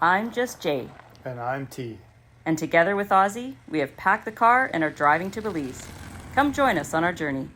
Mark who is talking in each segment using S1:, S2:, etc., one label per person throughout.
S1: I'm just Jay.
S2: And I'm T.
S1: And together with Ozzie, we have packed the car and are driving to Belize. Come join us on our journey.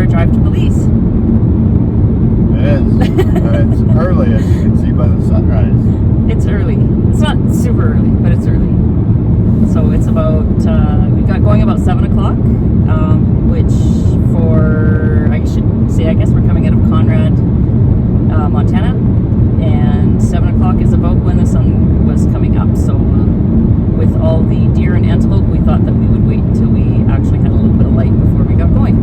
S1: Drive to Belize.
S2: It is. It's early, as you can see by the sunrise.
S1: It's early. It's not super early, but it's early. So it's about, we got going about 7 o'clock, which for, I should say, I guess we're coming out of Conrad, Montana, and 7 o'clock is about when the sun was coming up. So with all the deer and antelope, we thought that we would wait until we actually had a little bit of light before we got going.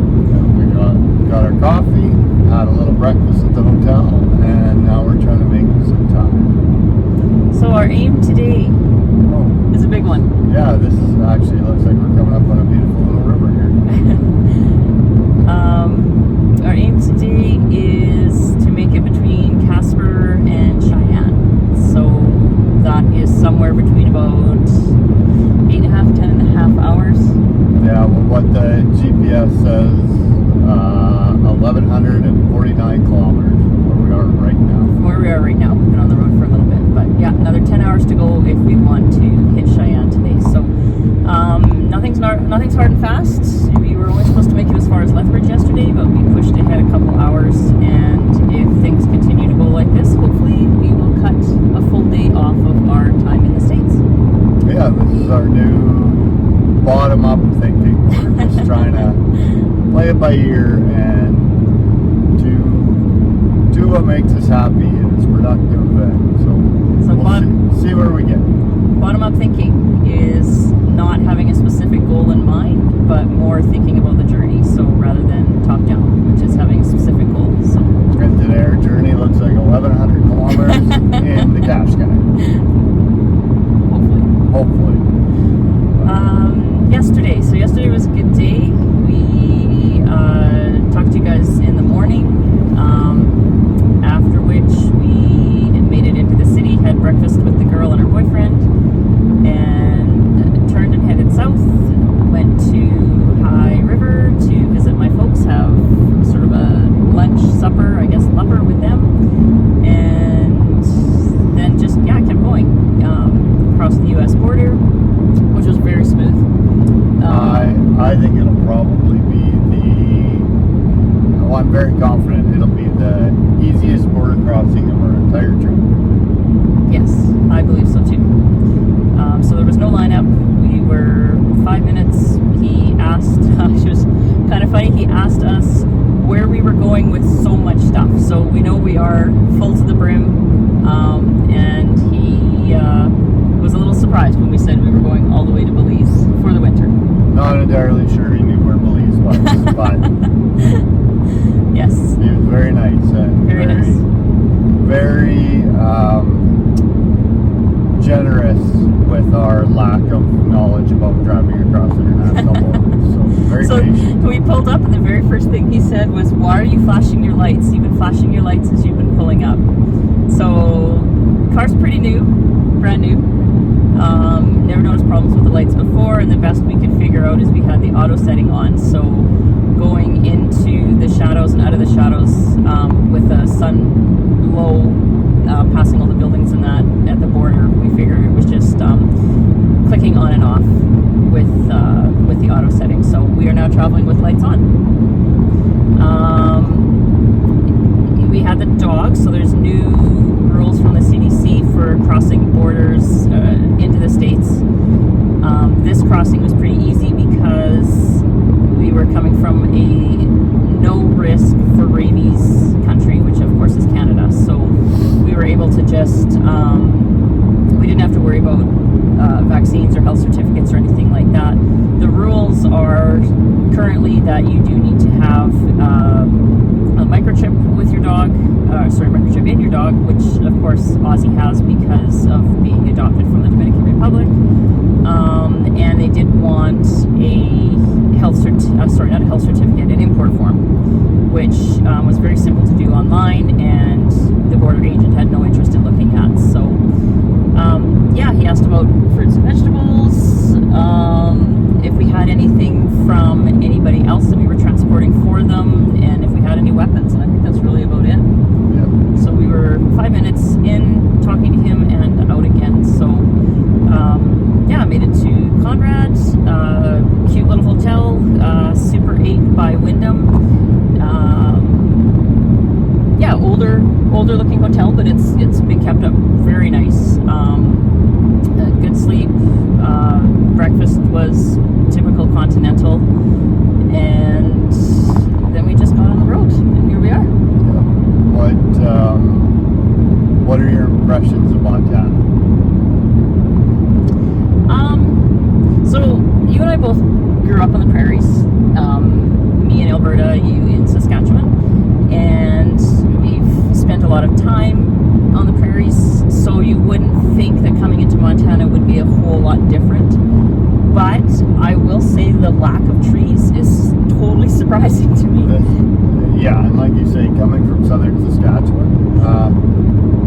S2: We got our coffee, had a little breakfast at the hotel, and now we're trying to make some time.
S1: So our aim today is a big one.
S2: Yeah, this is actually looks like we're coming up on a beautiful little river here.
S1: Our aim today is to make it between Casper and Cheyenne. So that is somewhere between about 8.5, 10.5 hours.
S2: Yeah, well, what the GPS says, 1,149 kilometers from where we are right now.
S1: From where we are right now. We've been on the road for a little bit. But yeah, another 10 hours to go if we want to hit Cheyenne today. So nothing's hard and fast. We were only supposed to make it as far as Lethbridge yesterday, but we pushed ahead a couple hours. And if things continue to go like this, hopefully we will cut a full day off of our time in the States.
S2: Yeah, this is our new bottom-up thinking. We're just trying to play it by ear and do what makes us happy and is productive, and so we'll see where we get.
S1: Bottom-up thinking is not having a specific goal in mind, but more thinking about the journey. So rather than top-down, which is having a specific goal. So
S2: and today our journey looks like 1,100 kilometers in the cash guy. Hopefully. Yesterday was a good day. We talked to you guys in the morning, after which we made it into the city, had breakfast with the girl and her boyfriend, and turned and headed south, went to High River to visit my folks, have sort of a lunch, supper, I guess, lupper with them, and then just, kept going across the U.S. border, which was very smooth. I think it'll probably be I'm very confident it'll be the easiest border crossing of our entire trip.
S1: Yes, I believe so too. So there was no lineup. We were 5 minutes. He asked, it was kind of funny, he asked us where we were going with so much stuff. So we know we are full to the brim, and he was a little surprised when we said we were going all the way to Belize for the winter.
S2: Not entirely sure he knew where Belize was, but
S1: yes,
S2: he was very nice.
S1: Very nice.
S2: Very generous with our lack of knowledge about driving across international borders. So very patient.
S1: We pulled up, and the very first thing he said was, "Why are you flashing your lights? You've been flashing your lights as you've been pulling up." So car's pretty new, brand new. Never noticed problems with the lights before, and the best we could figure out is we had the auto setting on, so going into the shadows and out of the shadows with the sun low, passing all the buildings and that at the border, we figured it was just clicking on and off with the auto setting. So we are now traveling with lights on. We had the dog, so there's new rules from the CDC for crossing borders into the States. This crossing was pretty easy because we were coming from a no-risk for rabies country, which of course is Canada. So we were able to just, we didn't have to worry about vaccines or health certificates or anything like that. The rules are currently that you do need to have a microchip with your dog, microchip in your dog, which of course Ozzie has because of being adopted from the Dominican Republic. he asked about fruits and vegetables, if we had anything from anybody else that we were transporting for them, and if we had any weapons. And I think that's really about it.
S3: Yep.
S1: So we were 5 minutes in talking to him and out again. So yeah, I made it to Conrad, cute little hotel, Super 8 by Wyndham. Yeah, older looking hotel, but it's been kept up very nice. Good sleep. Breakfast was typical continental, and then we just got on the road, and here we are.
S3: What are your impressions of Montana?
S1: So you and I both grew up on the prairies. Me in Alberta, you in Saskatchewan, and we've spent a lot of time on the prairies. So you wouldn't think that coming into Montana would be a whole lot different. But I will say the lack of trees is totally surprising to me.
S3: Yeah, and like you say, coming from southern Saskatchewan,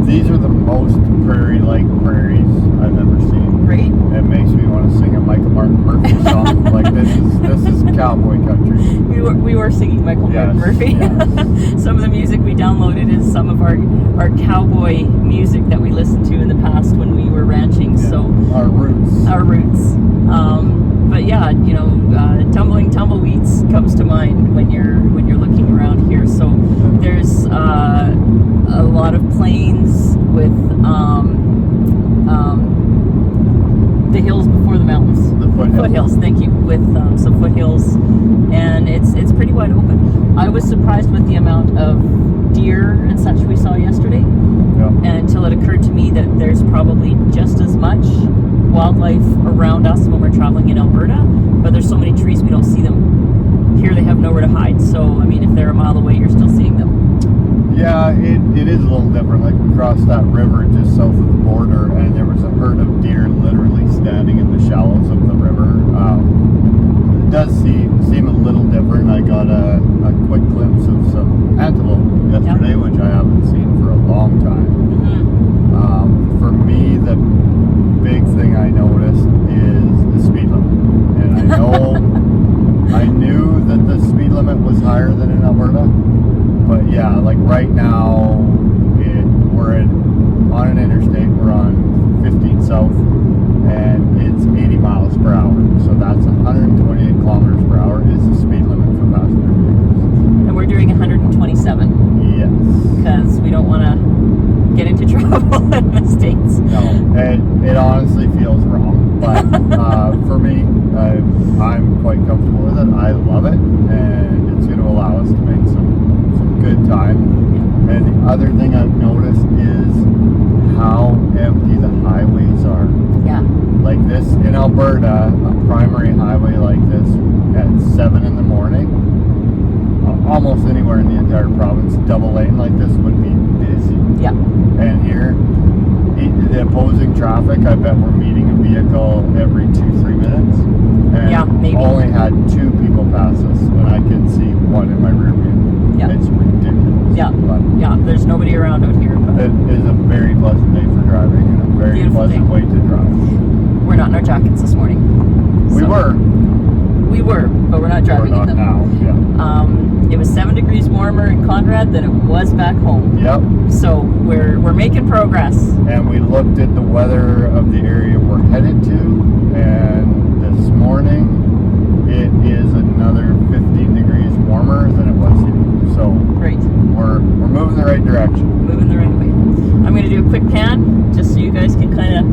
S3: these are the most prairie-like prairies I've ever seen.
S1: Right?
S3: It makes me want to sing a Michael Martin Murphy song. Like this is cowboy country.
S1: We were singing Michael Martin Murphy.
S3: Yes.
S1: Some of the music we downloaded is some of our cowboy music that we listened to in the past when we were ranching.
S3: Yeah.
S1: So
S3: Our roots.
S1: But yeah, you know, tumbling tumbleweeds comes to mind when you're looking around here. So there's a lot of plains with the hills before the mountains.
S3: The foothills.
S1: Thank you, with some foothills, and it's pretty wide open. I was surprised with the amount of deer and such we saw yesterday, and until it occurred to me that there's probably just as much wildlife around us when we're traveling in Alberta, but there's so many trees we don't see them. Here they have nowhere to hide, so I mean, if they're a mile away, you're still seeing them.
S3: Yeah, it is a little different. Like we crossed that river just south of the border, and there was a herd of deer literally standing in the shallows of the river. It does seem a little different. I got a quick glimpse of some antelope yesterday, which I haven't seen for a long time.
S1: Mm-hmm.
S3: For me, the big thing I noticed is the speed limit, and I knew that the speed limit was higher than in Alberta. But yeah, like right now, we're on an interstate, we're on 15 south, and it's 80 miles per hour. So that's 128 kilometers per hour is the speed limit for passenger vehicles.
S1: And we're doing 127.
S3: Yes.
S1: Because we don't want to get into trouble in the States.
S3: No, it honestly feels wrong. But for me, I'm quite comfortable with it. I love it, and it's going to allow us to make some good time. And the other thing I've noticed is how empty the highways are.
S1: Yeah.
S3: Like this in Alberta, a primary highway like this at 7 in the morning, almost anywhere in the entire province, double lane like this would be busy.
S1: Yeah.
S3: And here, the opposing traffic, I bet we're meeting a vehicle every 2-3 minutes. And
S1: Yeah, maybe.
S3: only had 2 people pass us, and I can see one in my rear view.
S1: Yeah.
S3: It's ridiculous.
S1: Yeah.
S3: But
S1: Yeah, there's nobody around out here, but
S3: it is a very pleasant day for driving, and a very
S1: Beautiful
S3: pleasant
S1: day.
S3: way to drive.
S1: we're not in our jackets this morning.
S3: We were,
S1: but we're not driving
S3: we're not
S1: in them.
S3: now. Yeah.
S1: It was 7 degrees warmer in Conrad than it was back home.
S3: Yep.
S1: So we're making progress.
S3: And we looked at the weather of the area we're headed to, and this morning it is another 15 degrees warmer than it was here. So
S1: Great.
S3: we're moving the right direction.
S1: Moving the right way. I'm going to do a quick pan just so you guys can kind of